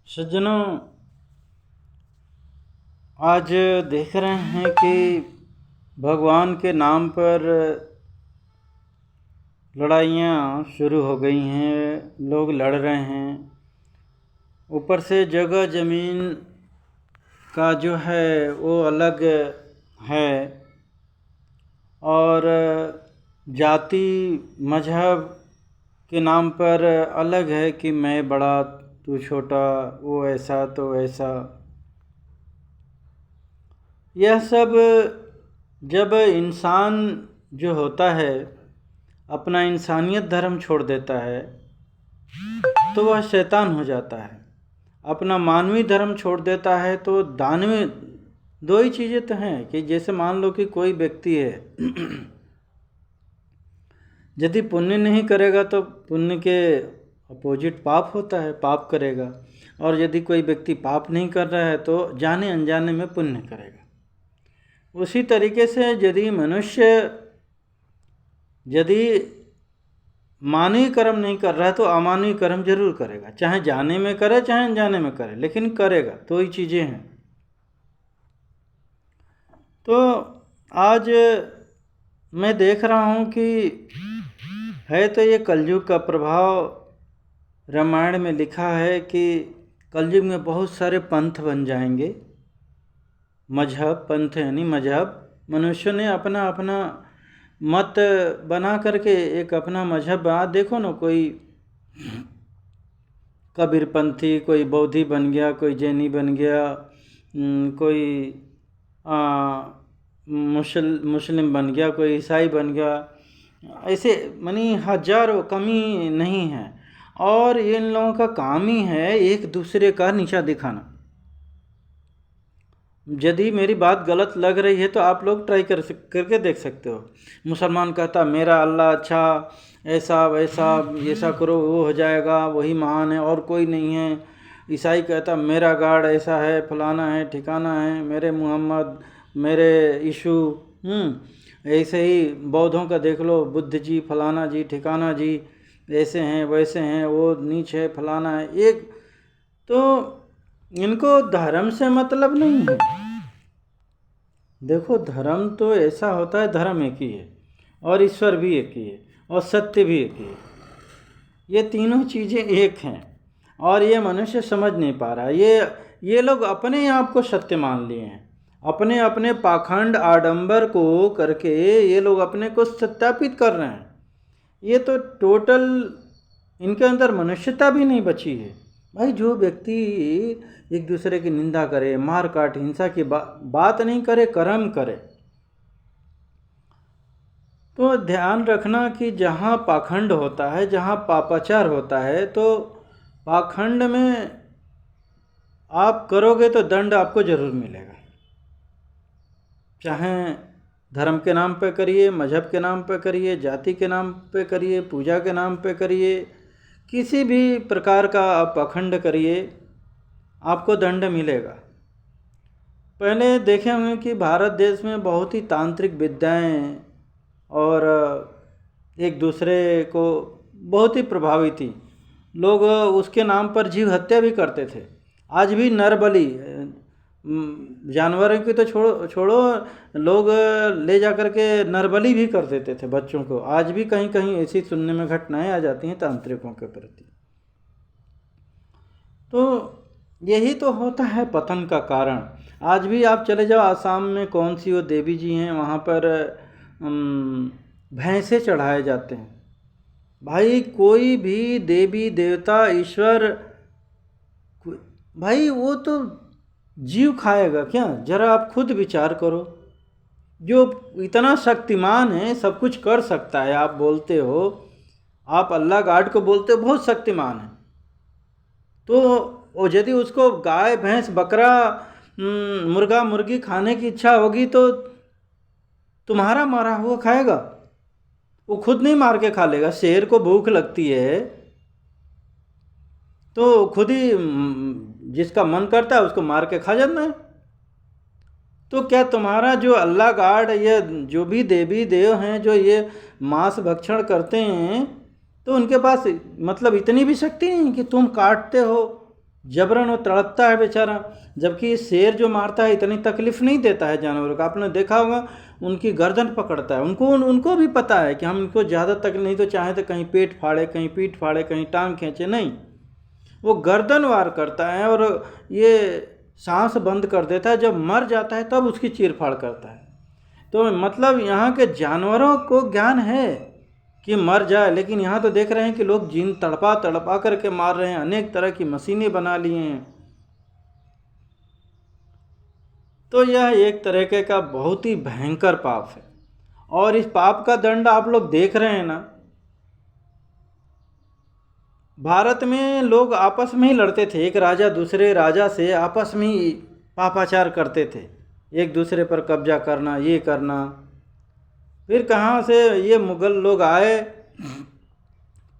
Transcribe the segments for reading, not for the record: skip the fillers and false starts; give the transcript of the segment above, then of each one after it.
सज्जनों, आज देख रहे हैं कि भगवान के नाम पर लड़ाइयाँ शुरू हो गई हैं। लोग लड़ रहे हैं। ऊपर से जगह ज़मीन का जो है वो अलग है, और जाति मजहब के नाम पर अलग है कि मैं बड़ा तू छोटा, वो ऐसा तो ऐसा। यह सब जब इंसान जो होता है अपना इंसानियत धर्म छोड़ देता है तो वह शैतान हो जाता है। अपना मानवीय धर्म छोड़ देता है तो दानवीय। दो ही चीज़ें तो हैं कि जैसे मान लो कि कोई व्यक्ति है यदि पुण्य नहीं करेगा तो पुण्य के अपोजिट पाप होता है, पाप करेगा। और यदि कोई व्यक्ति पाप नहीं कर रहा है तो जाने अनजाने में पुण्य करेगा। उसी तरीके से यदि मनुष्य यदि मानवीय कर्म नहीं कर रहा है तो अमानवीय कर्म जरूर करेगा, चाहे जाने में करे चाहे अनजाने में करे, लेकिन करेगा। तो ही चीज़ें हैं। तो आज मैं देख रहा हूँ कि है तो ये कलयुग का प्रभाव। रामायण में लिखा है कि कलयुग में बहुत सारे पंथ बन जाएंगे। मजहब, पंथ यानी मजहब। मनुष्य ने अपना अपना मत बना करके एक अपना मजहब बना। देखो ना, कोई कबीरपंथी, कोई बौद्धि बन गया, कोई जैनी बन गया, कोई मुस्लिम बन गया, कोई ईसाई बन गया। ऐसे मनी हजारों, कमी नहीं है। और इन लोगों का काम ही है एक दूसरे का नीचा दिखाना। यदि मेरी बात गलत लग रही है तो आप लोग ट्राई करके देख सकते हो। मुसलमान कहता मेरा अल्लाह अच्छा, ऐसा वैसा, ऐसा करो वो हो जाएगा, वही महान है और कोई नहीं है। ईसाई कहता मेरा गॉड ऐसा है, फलाना है, ठिकाना है, मेरे मोहम्मद, मेरे यीशु। ऐसे ही बौद्धों का देख लो, बुद्ध जी, फलाना जी, ठिकाना जी, ऐसे हैं वैसे हैं, वो नीच है, फलाना है। एक तो इनको धर्म से मतलब नहीं है। देखो, धर्म तो ऐसा होता है, धर्म एक ही है और ईश्वर भी एक ही है और सत्य भी एक ही है। ये तीनों चीज़ें एक हैं और ये मनुष्य समझ नहीं पा रहा। ये लोग अपने आप को सत्य मान लिए हैं। अपने अपने पाखंड आडंबर को करके ये लोग अपने को सत्यापित कर रहे हैं। ये तो टोटल इनके अंदर मनुष्यता भी नहीं बची है। भाई, जो व्यक्ति एक दूसरे की निंदा करे, मार काट, हिंसा की बात नहीं करे, कर्म करे, तो ध्यान रखना कि जहाँ पाखंड होता है, जहाँ पापाचार होता है, तो पाखंड में आप करोगे तो दंड आपको जरूर मिलेगा। चाहे धर्म के नाम पे करिए, मजहब के नाम पे करिए, जाति के नाम पे करिए, पूजा के नाम पे करिए, किसी भी प्रकार का आप पाखंड करिए, आपको दंड मिलेगा। पहले देखे होंगे कि भारत देश में बहुत ही तांत्रिक विद्याएं और एक दूसरे को बहुत ही प्रभावी थी। लोग उसके नाम पर जीव हत्या भी करते थे। आज भी नरबलि, जानवरों की तो छोड़ो, लोग ले जा कर के नरबलि भी कर देते थे बच्चों को। आज भी कहीं कहीं ऐसी सुनने में घटनाएं आ जाती हैं तांत्रिकों के प्रति। तो यही तो होता है पतन का कारण। आज भी आप चले जाओ आसाम में, कौन सी वो देवी जी हैं, वहाँ पर भैंसे चढ़ाए जाते हैं। भाई, कोई भी देवी देवता ईश्वर, भाई वो तो जीव खाएगा क्या? जरा आप खुद विचार करो। जो इतना शक्तिमान है, सब कुछ कर सकता है, आप बोलते हो, आप अल्लाह गॉड को बोलते हो बहुत शक्तिमान है, तो यदि उसको गाय, भैंस, बकरा, मुर्गा, मुर्गी खाने की इच्छा होगी तो तुम्हारा मारा हुआ खाएगा? वो खुद नहीं मार के खा लेगा। शेर को भूख लगती है तो खुद ही जिसका मन करता है उसको मार के खा जाता है। तो क्या तुम्हारा जो अल्लाह गॉड, ये जो भी देवी देव हैं जो ये मांस भक्षण करते हैं, तो उनके पास मतलब इतनी भी शक्ति नहीं कि तुम काटते हो जबरन वो तड़पता है बेचारा, जबकि शेर जो मारता है इतनी तकलीफ नहीं देता है जानवरों का। आपने देखा होगा उनकी गर्दन पकड़ता है, उनको भी पता है कि हम इनको ज़्यादा तकलीफ नहीं तो चाहे तो कहीं पेट फाड़े, कहीं पीठ फाड़े, कहीं टांग खींचे, नहीं, वो गर्दन वार करता है और ये सांस बंद कर देता है। जब मर जाता है तब उसकी चीर फाड़ करता है। तो मतलब यहाँ के जानवरों को ज्ञान है कि मर जाए, लेकिन यहाँ तो देख रहे हैं कि लोग जिन तड़पा तड़पा करके मार रहे हैं, अनेक तरह की मशीनें बना लिए हैं। तो यह एक तरीके का बहुत ही भयंकर पाप है। और इस पाप का दंड आप लोग देख रहे हैं ना, भारत में लोग आपस में ही लड़ते थे, एक राजा दूसरे राजा से आपस में ही पापाचार करते थे, एक दूसरे पर कब्जा करना, ये करना। फिर कहाँ से ये मुग़ल लोग आए,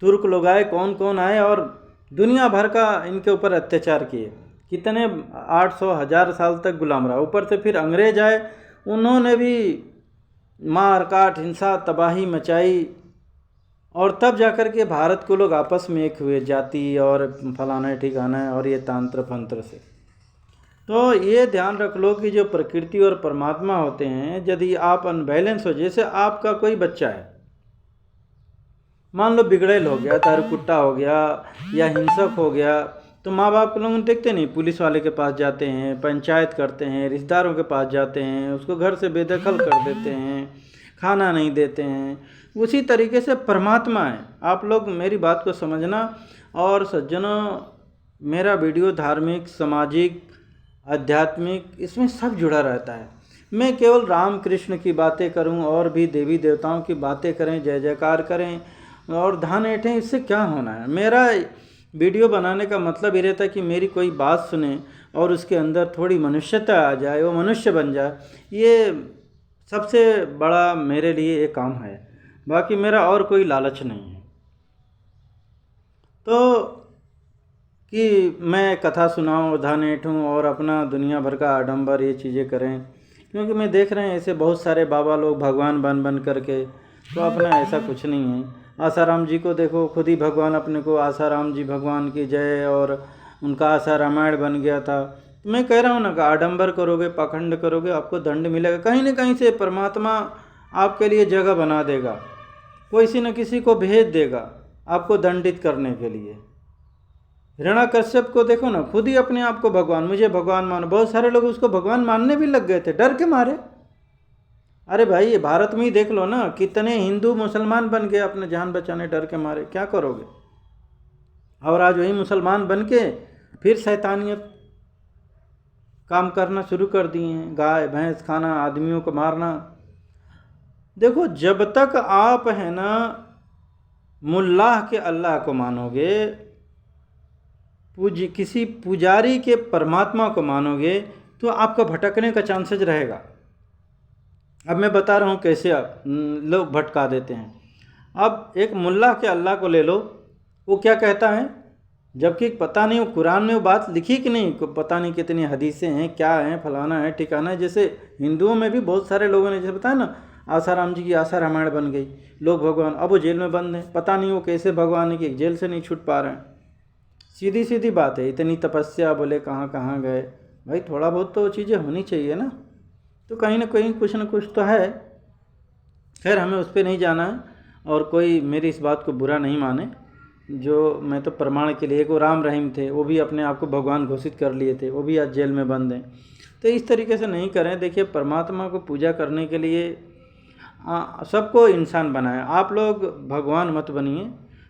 तुर्क लोग आए, कौन कौन आए और दुनिया भर का इनके ऊपर अत्याचार किए। कितने 800 1000 साल तक गुलाम रहा। ऊपर से फिर अंग्रेज आए, उन्होंने भी मार काट हिंसा तबाही मचाई, और तब जाकर के भारत को लोग आपस में एक हुए, जाति और फलाना ठिकाना और ये तंत्र फंत्र से। तो ये ध्यान रख लो कि जो प्रकृति और परमात्मा होते हैं, यदि आप अनबैलेंस हो, जैसे आपका कोई बच्चा है, मान लो बिगड़ेल हो गया, तारुकुट्टा हो गया या हिंसक हो गया, तो माँ बाप लोग देखते नहीं, पुलिस वाले के पास जाते हैं, पंचायत करते हैं, रिश्तेदारों के पास जाते हैं, उसको घर से बेदखल कर देते हैं, खाना नहीं देते हैं। उसी तरीके से परमात्मा है। आप लोग मेरी बात को समझना। और सज्जनों, मेरा वीडियो धार्मिक, सामाजिक, आध्यात्मिक, इसमें सब जुड़ा रहता है। मैं केवल राम कृष्ण की बातें करूं और भी देवी देवताओं की बातें करें, जय जयकार करें और धान ऐठें, इससे क्या होना है। मेरा वीडियो बनाने का मतलब ये रहता है कि मेरी कोई बात सुने और उसके अंदर थोड़ी मनुष्यता आ जाए, वो मनुष्य बन जाए। ये सबसे बड़ा मेरे लिए एक काम है, बाकी मेरा और कोई लालच नहीं है। तो कि मैं कथा सुनाऊं, धान ऐठूं और अपना दुनिया भर का आडंबर ये चीज़ें करें, क्योंकि मैं देख रहे हैं ऐसे बहुत सारे बाबा लोग भगवान बन बन करके, तो अपना ऐसा कुछ नहीं है। आसाराम जी को देखो, खुद ही भगवान अपने को आसाराम जी भगवान की जय, और उनका आशा रामायण बन गया था। तो मैं कह रहा हूँ ना कि आडंबर करोगे, पाखंड करोगे, आपको दंड मिलेगा। कहीं न कहीं से परमात्मा आपके लिए जगह बना देगा, किसी न किसी को भेज देगा आपको दंडित करने के लिए। हिरण्याकश्यप को देखो ना, खुद ही अपने आप को भगवान, मुझे भगवान मानो। बहुत सारे लोग उसको भगवान मानने भी लग गए थे, डर के मारे। अरे भाई, ये भारत में ही देख लो ना, कितने हिंदू मुसलमान बन गए अपने जान बचाने, डर के मारे। क्या करोगे? और आज वही मुसलमान बन के फिर शैतानियत काम करना शुरू कर दिए हैं, गाय भैंस खाना, आदमियों को मारना। देखो, जब तक आप है ना मुल्लाह के अल्लाह को मानोगे, किसी पुजारी के परमात्मा को मानोगे, तो आपका भटकने का चांसेस रहेगा। अब मैं बता रहा हूँ कैसे लोग भटका देते हैं। अब एक मुल्ला के अल्लाह को ले लो, वो क्या कहता है, जबकि पता नहीं वो कुरान में वो बात लिखी कि नहीं, पता नहीं कितनी हदीसें हैं, क्या हैं, फलाना है, ठिकाना है। जैसे हिंदुओं में भी बहुत सारे लोगों ने जैसे बताया ना, आसाराम जी की आशा रामायण बन गई, लोग भगवान, अब वो जेल में बंद हैं, पता नहीं वो कैसे भगवान है कि जेल से नहीं छूट पा रहे हैं। सीधी सीधी बात है, इतनी तपस्या, बोले कहाँ कहाँ गए। भाई थोड़ा बहुत तो चीज़ें होनी चाहिए ना, तो कहीं ना कहीं कुछ न कुछ तो है। खैर, हमें उस पर नहीं जाना है, और कोई मेरी इस बात को बुरा नहीं माने। जो मैं तो प्रमाण के लिए, वो राम रहीम थे, वो भी अपने आप को भगवान घोषित कर लिए थे, वो भी आज जेल में बंद हैं। तो इस तरीके से नहीं करें। देखिए, परमात्मा को पूजा करने के लिए सबको इंसान बनाया। आप लोग भगवान मत बनिए।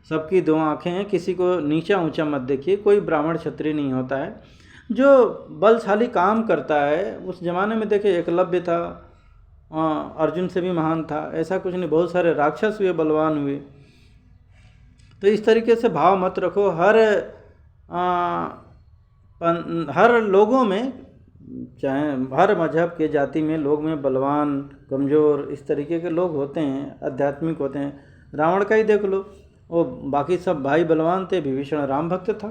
सबकी दो आँखें हैं, किसी को नीचा ऊंचा मत देखिए। कोई ब्राह्मण क्षत्रिय नहीं होता है। जो बलशाली काम करता है, उस ज़माने में देखिए एकलव्य था, अर्जुन से भी महान था, ऐसा कुछ नहीं। बहुत सारे राक्षस हुए, बलवान हुए। तो इस तरीके से भाव मत रखो। हर लोगों में, चाहे हर मजहब के जाति में, लोग में बलवान, कमज़ोर, इस तरीके के लोग होते हैं, आध्यात्मिक होते हैं। रावण का ही देख लो, वो बाकी सब भाई बलवान थे, विभीषण राम भक्त था।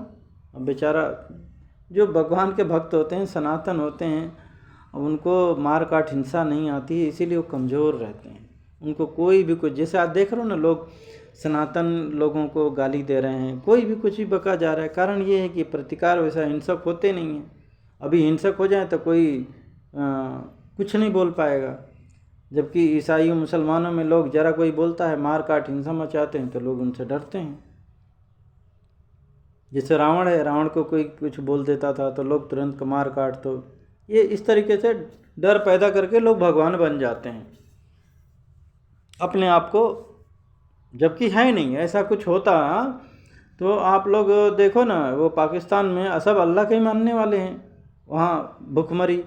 अब बेचारा, जो भगवान के भक्त होते हैं, सनातन होते हैं, अब उनको मार काट हिंसा नहीं आती है, इसीलिए वो कमज़ोर रहते हैं। उनको कोई भी कुछ, जैसे आज देख रहे हो ना, लोग सनातन लोगों को गाली दे रहे हैं, कोई भी कुछ भी बका जा रहा है। कारण ये है कि प्रतिकार वैसा हिंसक होते नहीं हैं। अभी हिंसक हो जाए तो कोई कुछ नहीं बोल पाएगा, जबकि ईसाई मुसलमानों में लोग जरा कोई बोलता है मार काट हिंसा मचाते हैं तो लोग उनसे डरते हैं। जैसे रावण है, रावण को कोई कुछ बोल देता था तो लोग तुरंत मार काट। तो ये इस तरीके से डर पैदा करके लोग भगवान बन जाते हैं अपने आप को, जबकि है नहीं। ऐसा कुछ होता तो आप लोग देखो ना, वो पाकिस्तान में सब अल्लाह के ही मानने वाले हैं, वहाँ भुखमरी।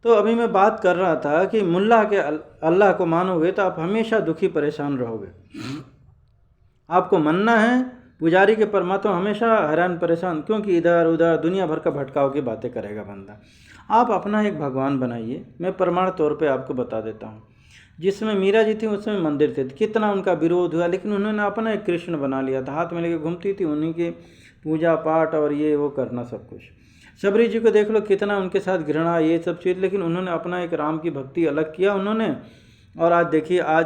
तो अभी मैं बात कर रहा था कि मुल्ला के अल्लाह को मानोगे तो आप हमेशा दुखी परेशान रहोगे। आपको मानना है पुजारी के परमात्मा, हमेशा हैरान परेशान, क्योंकि इधर उधर दुनिया भर का भटकाव की बातें करेगा बंदा। आप अपना एक भगवान बनाइए। मैं प्रमाण तौर पे आपको बता देता हूँ, जिसमें मीरा जी थी उसमें मंदिर थे, कितना उनका विरोध हुआ, लेकिन उन्होंने अपना एक कृष्ण बना लिया था, हाथ में लेके घूमती थी, उन्हीं के पूजा पाठ और ये वो करना सब कुछ। शबरी जी को देख लो, कितना उनके साथ घृणा ये सब चीज़, लेकिन उन्होंने अपना एक राम की भक्ति अलग किया उन्होंने। और आज देखिए, आज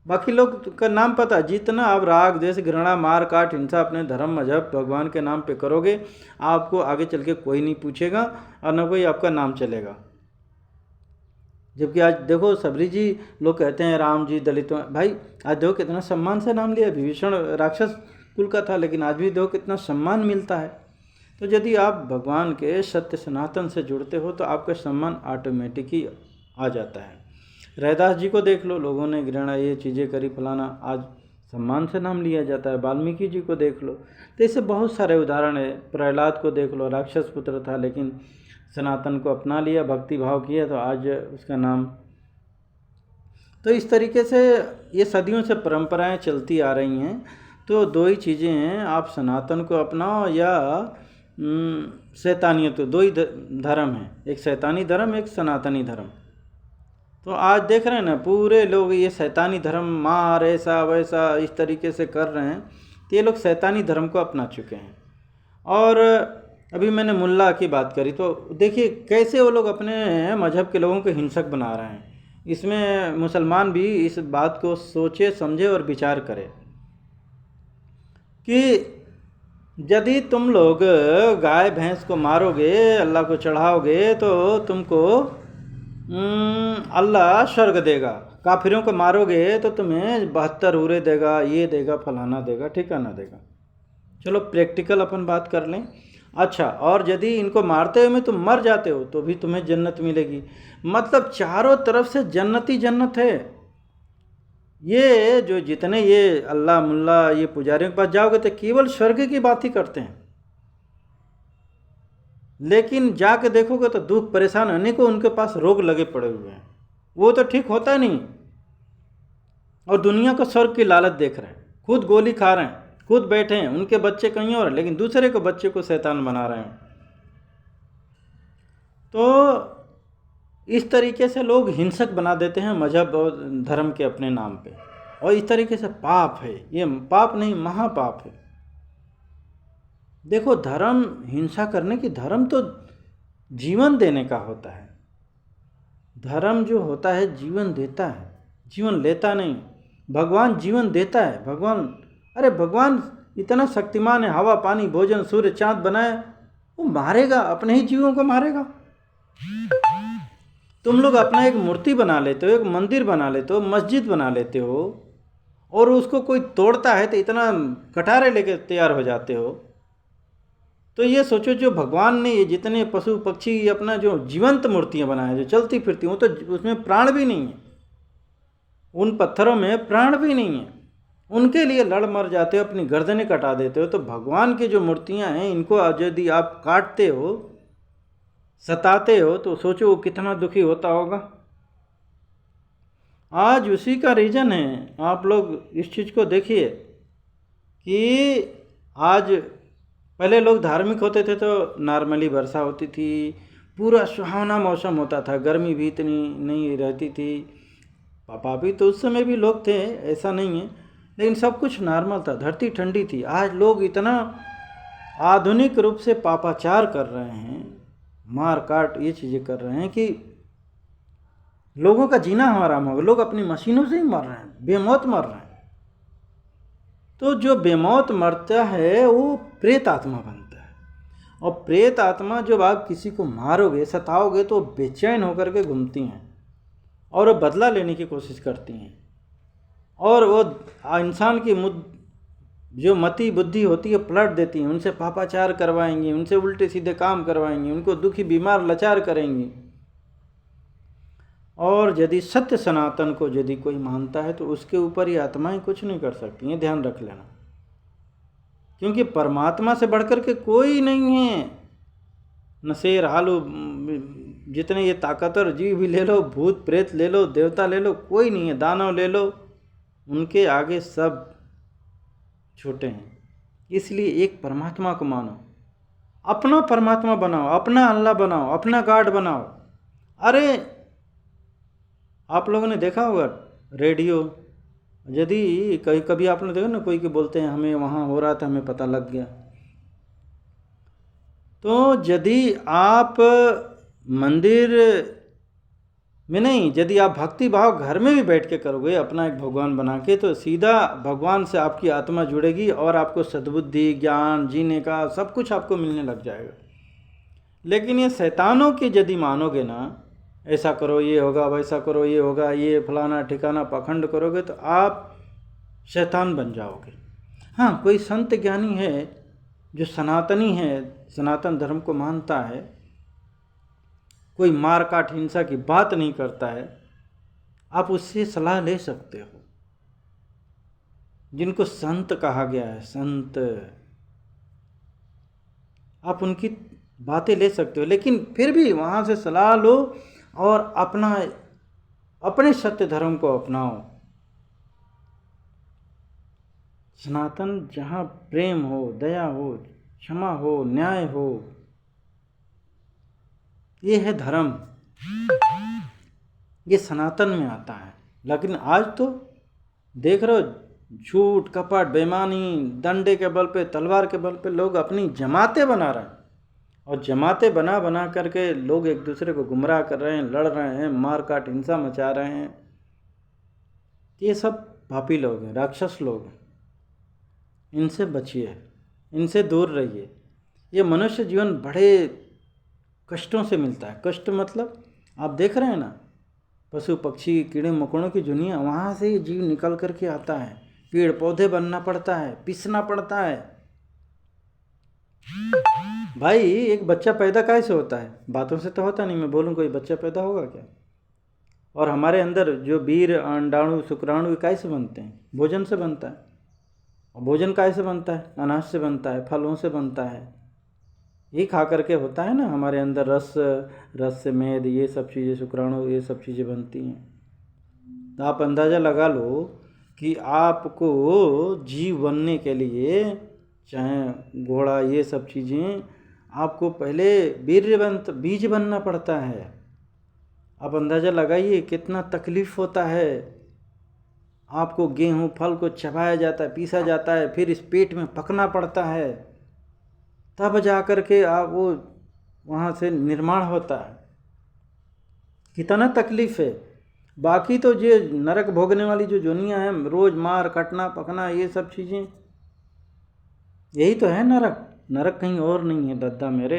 बाकी लोग का नाम पता, जितना आप राग द्वेष घृणा मार काट हिंसा अपने धर्म मजहब भगवान के नाम पे करोगे, आपको आगे चल के कोई नहीं पूछेगा और न कोई आपका नाम चलेगा। जबकि आज देखो सबरी जी, लोग कहते हैं राम जी दलितों, भाई आज देखो कितना सम्मान से नाम लिया। विभीषण राक्षस कुल का था, लेकिन आज भी देखो कितना सम्मान मिलता है। तो यदि आप भगवान के सत्य सनातन से जुड़ते हो तो आपका सम्मान ऑटोमेटिक ही आ जाता है। रैदास जी को देख लो, लोगों ने घृणा ये चीज़ें करी फलाना, आज सम्मान से नाम लिया जाता है। वाल्मीकि जी को देख लो, तो इससे बहुत सारे उदाहरण है। प्रहलाद को देख लो, राक्षस पुत्र था लेकिन सनातन को अपना लिया, भक्ति भाव किया, तो आज उसका नाम। तो इस तरीके से ये सदियों से परंपराएं चलती आ रही हैं। तो दो ही चीज़ें हैं, आप सनातन को अपनाओ या शैतानियत। दो ही धर्म है, एक शैतानी धर्म, एक सनातनी धर्म। तो आज देख रहे हैं ना, पूरे लोग ये शैतानी धर्म मार ऐसा वैसा इस तरीके से कर रहे हैं, तो ये लोग शैतानी धर्म को अपना चुके हैं। और अभी मैंने मुल्ला की बात करी, तो देखिए कैसे वो लोग अपने मजहब के लोगों को हिंसक बना रहे हैं। इसमें मुसलमान भी इस बात को सोचे समझे और विचार करें कि यदि तुम लोग गाय भैंस को मारोगे, अल्लाह को चढ़ाओगे, तो तुमको अल्लाह स्वर्ग देगा। काफिरों को मारोगे तो तुम्हें 72 हूरे देगा, ये देगा, फलाना देगा, ठिकाना देगा। चलो प्रैक्टिकल अपन बात कर लें। अच्छा, और यदि इनको मारते हुए में तुम मर जाते हो तो भी तुम्हें जन्नत मिलेगी। मतलब चारों तरफ से जन्नत ही जन्नत है। ये जो जितने ये अल्लाह मुल्ला ये पुजारियों के पास जाओगे तो केवल स्वर्ग की बात ही करते हैं, लेकिन जाके देखोगे तो दुख परेशान होने को उनके पास रोग लगे पड़े हुए हैं, वो तो ठीक होता नहीं। और दुनिया को स्वर्ग की लालच देख रहे हैं, खुद गोली खा रहे हैं, खुद बैठे हैं, उनके बच्चे कहीं और, लेकिन दूसरे को बच्चे को शैतान बना रहे हैं। तो इस तरीके से लोग हिंसक बना देते हैं मजहब और धर्म के अपने नाम पे, और इस तरीके से पाप है। ये पाप नहीं, महापाप है। देखो, धर्म हिंसा करने की, धर्म तो जीवन देने का होता है। धर्म जो होता है जीवन देता है, जीवन लेता नहीं। भगवान जीवन देता है। भगवान, अरे भगवान इतना शक्तिमान है, हवा पानी भोजन सूर्य चांद बनाए, वो मारेगा, अपने ही जीवों को मारेगा। तुम लोग अपना एक मूर्ति बना लेते हो, एक मंदिर बना लेते हो, मस्जिद बना लेते हो, और उसको कोई तोड़ता है तो इतना कटारे लेके तैयार हो जाते हो। तो ये सोचो, जो भगवान ने ये जितने पशु पक्षी अपना जो जीवंत मूर्तियां बनाए, जो चलती फिरती, वो तो उसमें प्राण भी नहीं है, उन पत्थरों में प्राण भी नहीं है, उनके लिए लड़ मर जाते हो, अपनी गर्दनें कटा देते हो। तो भगवान की जो मूर्तियां हैं, इनको यदि आप काटते हो, सताते हो, तो सोचो वो कितना दुखी होता होगा। आज उसी का रीज़न है। आप लोग इस चीज़ को देखिए कि आज पहले लोग धार्मिक होते थे तो नॉर्मली वर्षा होती थी, पूरा सुहावना मौसम होता था, गर्मी भी इतनी नहीं रहती थी। पापा भी तो उस समय भी लोग थे, ऐसा नहीं है, लेकिन सब कुछ नॉर्मल था, धरती ठंडी थी। आज लोग इतना आधुनिक रूप से पापाचार कर रहे हैं, मार काट ये चीज़ें कर रहे हैं कि लोगों का जीना हराम हो गया। लोग अपनी मशीनों से ही मर रहे हैं, बेमौत मर रहे हैं। तो जो बेमौत मरता है वो प्रेत आत्मा बनता है। और प्रेत आत्मा जब आप किसी को मारोगे, सताओगे, तो बेचैन होकर के घूमती हैं और वो बदला लेने की कोशिश करती हैं। और वो इंसान की जो मति बुद्धि होती है पलट देती हैं, उनसे पापाचार करवाएंगी, उनसे उल्टे सीधे काम करवाएंगी, उनको दुखी बीमार लाचार करेंगी। और यदि सत्य सनातन को यदि कोई मानता है तो उसके ऊपर ये आत्माएं कुछ नहीं कर सकती, ये ध्यान रख लेना। क्योंकि परमात्मा से बढ़कर के कोई नहीं है। न शेर हालू, जितने ये ताकतवर जीव भी ले लो, भूत प्रेत ले लो, देवता ले लो, कोई नहीं है। दानव ले लो, उनके आगे सब छोटे हैं। इसलिए एक परमात्मा को मानो, अपना परमात्मा बनाओ, अपना अल्लाह बनाओ, अपना गॉड बनाओ। अरे आप लोगों ने देखा होगा रेडियो, यदि कभी कभी आपने देखा ना, कोई के बोलते हैं हमें वहाँ हो रहा था, हमें पता लग गया। तो यदि आप मंदिर में नहीं, यदि आप भक्ति भाव घर में भी बैठ के करोगे अपना एक भगवान बना के, तो सीधा भगवान से आपकी आत्मा जुड़ेगी और आपको सद्बुद्धि, ज्ञान, जीने का सब कुछ आपको मिलने लग जाएगा। लेकिन ये शैतानों की यदि मानोगे ना, ऐसा करो ये होगा, वैसा करो ये होगा, ये फलाना ठिकाना पाखंड करोगे, तो आप शैतान बन जाओगे। हाँ, कोई संत ज्ञानी है जो सनातनी है, सनातन धर्म को मानता है, कोई मार काट हिंसा की बात नहीं करता है, आप उससे सलाह ले सकते हो। जिनको संत कहा गया है, संत, आप उनकी बातें ले सकते हो। लेकिन फिर भी वहाँ से सलाह लो और अपने सत्य धर्म को अपनाओ। सनातन जहाँ प्रेम हो, दया हो, क्षमा हो, न्याय हो, ये है धर्म, ये सनातन में आता है। लेकिन आज तो देख रहे हो, झूठ, कपट, बेईमानी, डंडे के बल पे, तलवार के बल पे लोग अपनी जमातें बना रहे हैं। और जमातें बना बना करके लोग एक दूसरे को गुमराह कर रहे हैं, लड़ रहे हैं, मार काट हिंसा मचा रहे हैं। ये सब पापी लोग हैं, राक्षस लोग हैं। इनसे बचिए, इनसे दूर रहिए। ये मनुष्य जीवन बड़े कष्टों से मिलता है। कष्ट मतलब आप देख रहे हैं ना, पशु पक्षी कीड़े मकोड़ों की दुनिया, वहाँ से ये जीव निकल करके आता है। पेड़ पौधे बनना पड़ता है, पिसना पड़ता है। भाई एक बच्चा पैदा कैसे होता है? बातों से तो होता नहीं। मैं बोलूँ कोई बच्चा पैदा होगा क्या? और हमारे अंदर जो वीर, अंडाणु, शुक्राणु कैसे बनते हैं? भोजन से बनता है। और भोजन कैसे बनता है? अनाज से बनता है, फलों से बनता है। ये खा करके होता है ना हमारे अंदर रस से मेद, ये सब चीज़ें, शुक्राणु, ये सब चीज़ें बनती हैं। तो आप अंदाज़ा लगा लो कि आपको जीव बनने के लिए, चाहे घोड़ा, ये सब चीज़ें, आपको पहले बीज बनना पड़ता है। आप अंदाज़ा लगाइए कितना तकलीफ़ होता है। आपको गेहूँ फल को चबाया जाता है, पीसा जाता है, फिर इस पेट में पकना पड़ता है, तब जा कर के आप वो वहाँ से निर्माण होता है। कितना तकलीफ़ है। बाकी तो ये नरक भोगने वाली जो दुनिया है, रोज़ मार कटना पकना, ये सब चीज़ें, यही तो है नरक। नरक कहीं और नहीं है दद्दा मेरे।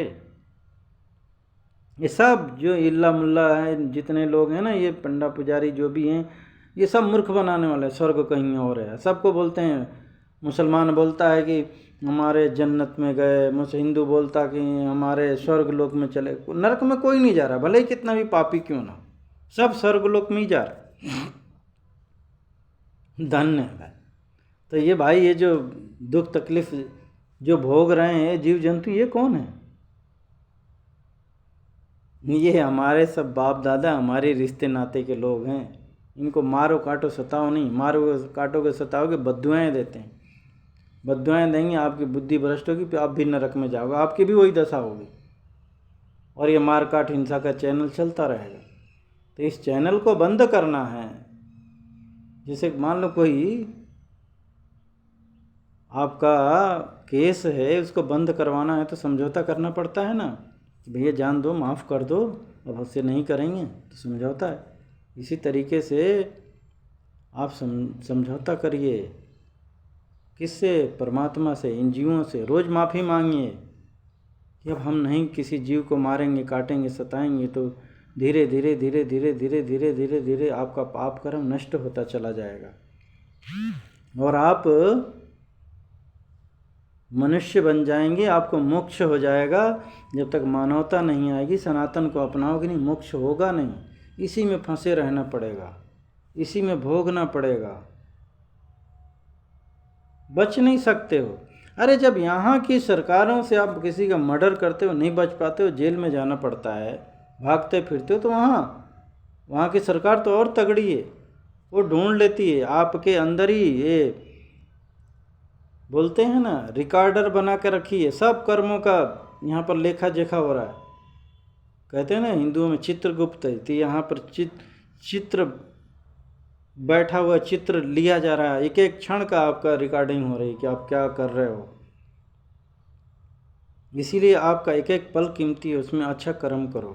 ये सब जो इल्ला मुल्ला है, जितने लोग हैं ना, ये पंडा पुजारी जो भी हैं, ये सब मूर्ख बनाने वाले। स्वर्ग कहीं और है, सबको बोलते हैं। मुसलमान बोलता है कि हमारे जन्नत में गए, हिंदू बोलता कि हमारे स्वर्ग लोक में चले। नरक में कोई नहीं जा रहा, भले ही कितना भी पापी क्यों ना, सब स्वर्ग लोक में ही जा रहा। धन्य है। तो ये भाई, ये जो दुख तकलीफ जो भोग रहे हैं जीव जंतु, ये कौन है? ये हमारे सब बाप दादा, हमारे रिश्ते नाते के लोग हैं। इनको मारो काटो सताओ नहीं। मारो काटोगे सताओगे, बद्दुआएं देते हैं। बद्दुआएं देंगे, आपकी बुद्धि भ्रष्ट होगी, फिर आप भी नरक में जाओगे, आपकी भी वही दशा होगी। और ये मार काट हिंसा का चैनल चलता रहेगा। तो इस चैनल को बंद करना है। जैसे मान लो कोई आपका केस है, उसको बंद करवाना है तो समझौता करना पड़ता है ना, भैया जान दो, माफ़ कर दो, अब उससे नहीं करेंगे, तो समझौता है। इसी तरीके से आप समझौता करिए। किससे? परमात्मा से, इन जीवों से। रोज़ माफ़ी मांगिए कि अब हम नहीं किसी जीव को मारेंगे, काटेंगे, सताएंगे, तो धीरे धीरे धीरे धीरे धीरे धीरे धीरे धीरे आपका पाप कर्म नष्ट होता चला जाएगा और आप मनुष्य बन जाएंगे। आपको मोक्ष हो जाएगा। जब तक मानवता नहीं आएगी, सनातन को अपनाओगे नहीं, मोक्ष होगा नहीं। इसी में फंसे रहना पड़ेगा, इसी में भोगना पड़ेगा, बच नहीं सकते हो। अरे जब यहाँ की सरकारों से आप किसी का मर्डर करते हो, नहीं बच पाते हो, जेल में जाना पड़ता है, भागते फिरते हो, तो वहाँ की सरकार तो और तगड़ी है। वो ढूंढ लेती है आपके अंदर ही, ये बोलते हैं ना, रिकॉर्डर बना के रखी है सब कर्मों का। यहाँ पर लेखा जोखा हो रहा है। कहते हैं ना हिंदुओं में चित्रगुप्त है, तो यहाँ पर चित्र बैठा हुआ चित्र लिया जा रहा है। एक एक क्षण का आपका रिकॉर्डिंग हो रही है कि आप क्या कर रहे हो। इसीलिए आपका एक एक पल कीमती है, उसमें अच्छा कर्म करो।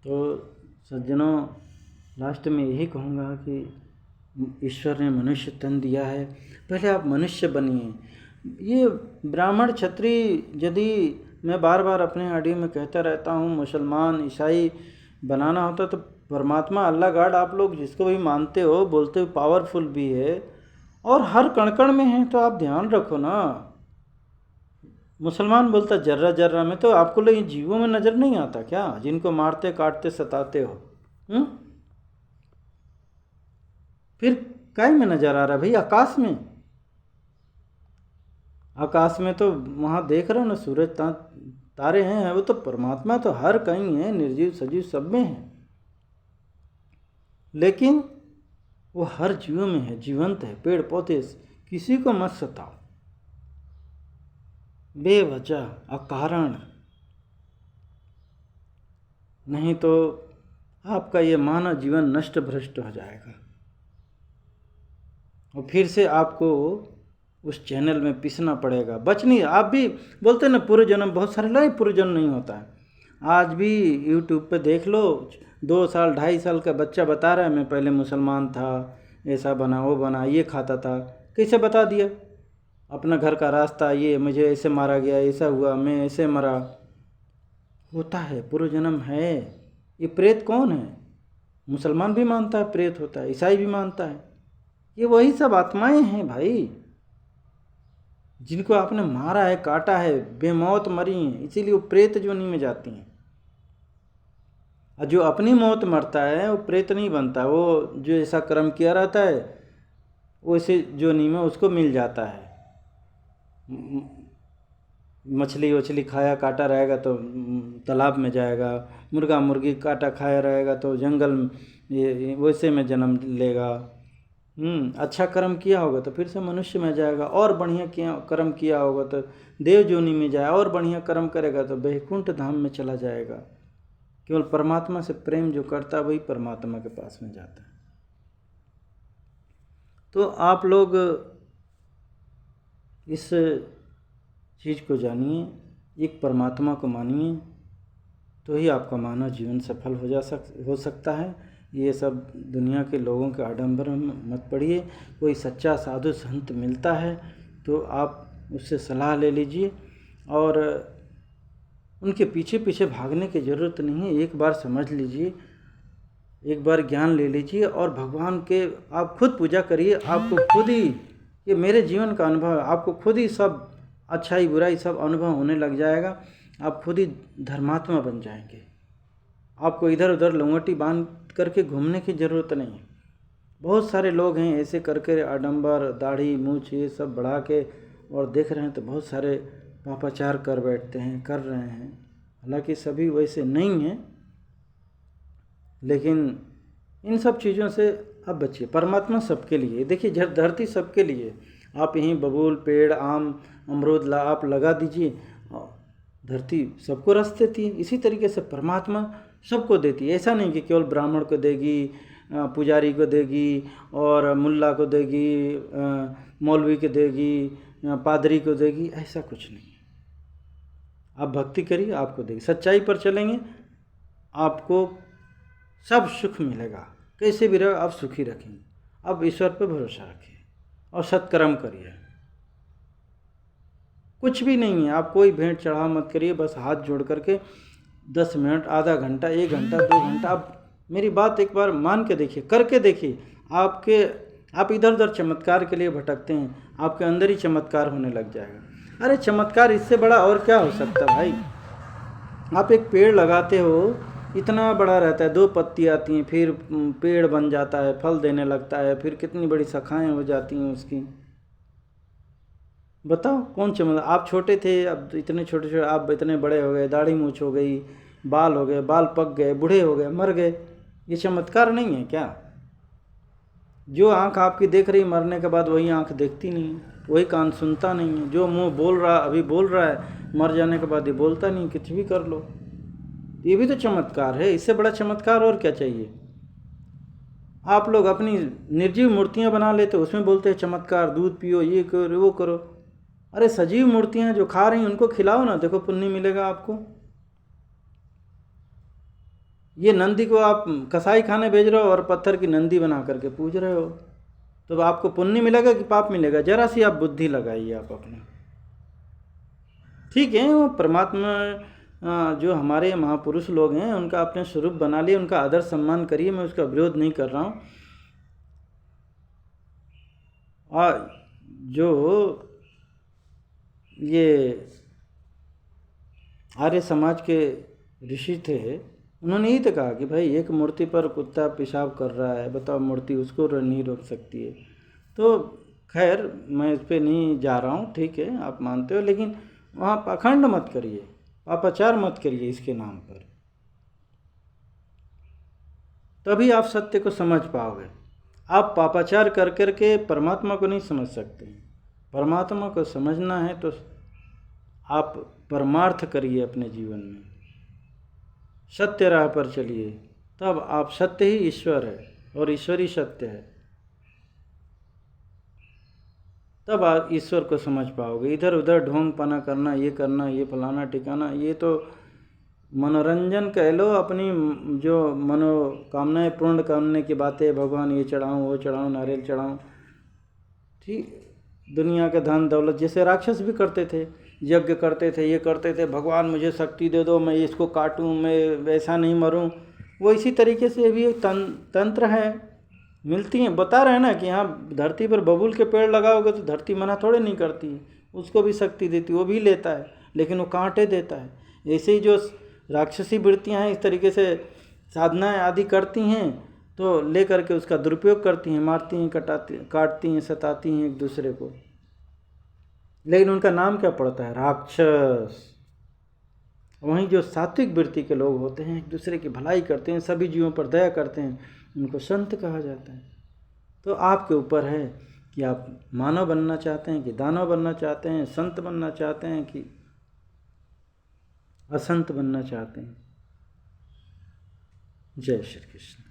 तो सज्जनों, लास्ट में यही कहूँगा कि ईश्वर ने मनुष्य तन दिया है, पहले आप मनुष्य बनिए। ये ब्राह्मण क्षत्रिय, यदि मैं बार बार अपने ऑडियो में कहता रहता हूँ, मुसलमान ईसाई बनाना होता तो परमात्मा अल्लाह गॉड आप लोग जिसको भी मानते हो, बोलते हो पावरफुल भी है और हर कण कण में है, तो आप ध्यान रखो ना। मुसलमान बोलता जर्रा जर्रा में, तो आपको लोग जीवों में नज़र नहीं आता क्या, जिनको मारते काटते सताते हो? फिर काय में नज़र आ रहा भाई? आकाश में, आकाश में तो वहाँ देख रहे हो ना, सूरज तारे हैं, वो तो परमात्मा तो हर कहीं है, निर्जीव सजीव सब में है, लेकिन वो हर जीवों में है, जीवंत है। पेड़ पौधे, किसी को मत सताओ बेवजह अकारण, नहीं तो आपका ये मानव जीवन नष्ट भ्रष्ट हो जाएगा और फिर से आपको उस चैनल में पिसना पड़ेगा। बच नहीं, आप भी बोलते ना पूर्व जन्म, बहुत सारे लोग पूर्व जन्म नहीं होता है। आज भी यूट्यूब पे देख लो, 2 साल 2.5 साल का बच्चा बता रहा है मैं पहले मुसलमान था, ऐसा बना वो बना, ये खाता था। कैसे बता दिया? अपना घर का रास्ता, ये मुझे ऐसे मारा गया, ऐसा हुआ, मैं ऐसे मरा। होता है, पूर्व जन्म है। ये प्रेत कौन है? मुसलमान भी मानता है प्रेत होता है, ईसाई भी मानता है। ये वही सब आत्माएं हैं भाई, जिनको आपने मारा है, काटा है, बेमौत मरी हैं, इसीलिए वो प्रेत जोनी में जाती हैं। और जो अपनी मौत मरता है वो प्रेत नहीं बनता, वो जो ऐसा कर्म किया रहता है वो इसे जोनी में उसको मिल जाता है। मछली वछली खाया काटा रहेगा तो तालाब में जाएगा, मुर्गा मुर्गी काटा खाया रहेगा तो जंगल ये वैसे में जन्म लेगा। अच्छा कर्म किया होगा तो फिर से मनुष्य में जाएगा, और बढ़िया कर्म किया होगा तो देव जोनी में जाए, और बढ़िया कर्म करेगा तो वैकुंठ धाम में चला जाएगा। केवल परमात्मा से प्रेम जो करता है वही परमात्मा के पास में जाता है। तो आप लोग इस चीज़ को जानिए, एक परमात्मा को मानिए, तो ही आपका मानव जीवन सफल हो सकता है। ये सब दुनिया के लोगों के आडंबर में मत पड़िए। कोई सच्चा साधु संत मिलता है तो आप उससे सलाह ले लीजिए, और उनके पीछे पीछे भागने की ज़रूरत नहीं है। एक बार समझ लीजिए, एक बार ज्ञान ले लीजिए और भगवान के आप खुद पूजा करिए। आपको खुद ही, ये मेरे जीवन का अनुभव है, आपको खुद ही सब अच्छाई बुराई सब अनुभव होने लग जाएगा। आप खुद ही धर्मात्मा बन जाएंगे। आपको इधर उधर लंगोटी बांध करके घूमने की ज़रूरत नहीं है। बहुत सारे लोग हैं ऐसे करके आडंबर, दाढ़ी मूछ ये सब बढ़ा के और देख रहे हैं, तो बहुत सारे पापाचार कर बैठते हैं, कर रहे हैं। हालांकि सभी वैसे नहीं हैं, लेकिन इन सब चीज़ों से अब बचिए। परमात्मा सबके लिए, देखिए धरती सबके लिए। आप यहीं बबूल, पेड़, आम, अमरूद आप लगा दीजिए, धरती सबको रस देती है। इसी तरीके से परमात्मा सबको देती है। ऐसा नहीं कि केवल ब्राह्मण को देगी, पुजारी को देगी, और मुल्ला को देगी, मौलवी को देगी, पादरी को देगी, ऐसा कुछ नहीं है। आप भक्ति करिए, आपको देगी। सच्चाई पर चलेंगे, आपको सब सुख मिलेगा। कैसे भी रहो आप सुखी रखेंगे। अब ईश्वर पे भरोसा रखिए और सत्कर्म करिए। कुछ भी नहीं है, आप कोई भेंट चढ़ावा मत करिए, बस हाथ जोड़ करके 10 मिनट, आधा घंटा, 1 घंटा, 2 घंटा, आप मेरी बात एक बार मान के देखिए, करके देखिए। आप इधर उधर चमत्कार के लिए भटकते हैं, आपके अंदर ही चमत्कार होने लग जाएगा। अरे चमत्कार इससे बड़ा और क्या हो सकता भाई। आप एक पेड़ लगाते हो, इतना बड़ा रहता है, 2 पत्ती आती हैं, फिर पेड़ बन जाता है, फल देने लगता है, फिर कितनी बड़ी शाखाएं हो जाती हैं उसकी। बताओ कौन चमत्कार। आप छोटे थे, अब इतने छोटे छोटे, आप इतने बड़े हो गए, दाढ़ी मूछ हो गई, बाल हो गए, बाल पक गए, बूढ़े हो गए, मर गए। ये चमत्कार नहीं है क्या? जो आँख आपकी देख रही मरने के बाद, वही आँख देखती नहीं है, वही कान सुनता नहीं है। जो मुंह बोल रहा अभी बोल रहा है, मर जाने के बाद ये बोलता नहीं, कुछ भी कर लो। ये भी तो चमत्कार है, इससे बड़ा चमत्कार और क्या चाहिए। आप लोग अपनी निर्जीव मूर्तियां बना लेते हो, उसमें बोलते हैं चमत्कार, दूध पियो, ये करो वो करो। अरे सजीव मूर्तियां जो खा रही हैं उनको खिलाओ ना, देखो पुण्य मिलेगा आपको। ये नंदी को आप कसाई खाने भेज रहे हो और पत्थर की नंदी बना करके पूज रहे हो, तो आपको पुण्य मिलेगा कि पाप मिलेगा? जरा सी आप बुद्धि लगाइए आप अपने। ठीक है, वो परमात्मा जो हमारे महापुरुष लोग हैं उनका अपने स्वरूप बना लिए, उनका आदर सम्मान करिए, मैं उसका विरोध नहीं कर रहा हूँ। और जो ये आर्य समाज के ऋषि थे, उन्होंने यही तो कहा कि भाई एक मूर्ति पर कुत्ता पेशाब कर रहा है, बताओ मूर्ति उसको नहीं रोक सकती है। तो खैर मैं इस पर नहीं जा रहा हूँ, ठीक है आप मानते हो, लेकिन वहाँ पाखंड मत करिए, पापाचार मत करिए इसके नाम पर, तभी आप सत्य को समझ पाओगे। आप पापाचार कर करके परमात्मा को नहीं समझ सकते। परमात्मा को समझना है तो आप परमार्थ करिए अपने जीवन में, सत्य राह पर चलिए, तब आप सत्य ही ईश्वर है और ईश्वर ही सत्य है, तब आप ईश्वर को समझ पाओगे। इधर उधर ढोंगपना करना, ये करना, ये फलाना ठिकाना, ये तो मनोरंजन कह लो, अपनी जो मनोकामनाएं पूर्ण करने की बातें, भगवान ये चढ़ाऊँ वो चढ़ाऊँ, नारियल चढ़ाऊँ, ठीक, दुनिया के धन दौलत, जैसे राक्षस भी करते थे, यज्ञ करते थे, ये करते थे, भगवान मुझे शक्ति दे दो, मैं इसको काटूँ, मैं वैसा नहीं मरूँ। वो इसी तरीके से भी एक तंत्र है, मिलती हैं। बता रहे हैं ना कि यहाँ धरती पर बबूल के पेड़ लगाओगे तो धरती मना थोड़े नहीं करती है, उसको भी शक्ति देती, वो भी लेता है, लेकिन वो कांटे देता है। ऐसे ही जो राक्षसी वृत्तियाँ हैं, इस तरीके से साधनाएँ आदि करती हैं, तो ले करके उसका दुरुपयोग करती हैं, मारती हैं, काटती हैं, सताती हैं एक दूसरे को, लेकिन उनका नाम क्या पड़ता है? राक्षस। वहीं जो सात्विक वृत्ति के लोग होते हैं, एक दूसरे की भलाई करते हैं, सभी जीवों पर दया करते हैं, उनको संत कहा जाता है। तो आपके ऊपर है कि आप मानव बनना चाहते हैं कि दानव बनना चाहते हैं, संत बनना चाहते हैं कि असंत बनना चाहते हैं। जय श्री कृष्ण।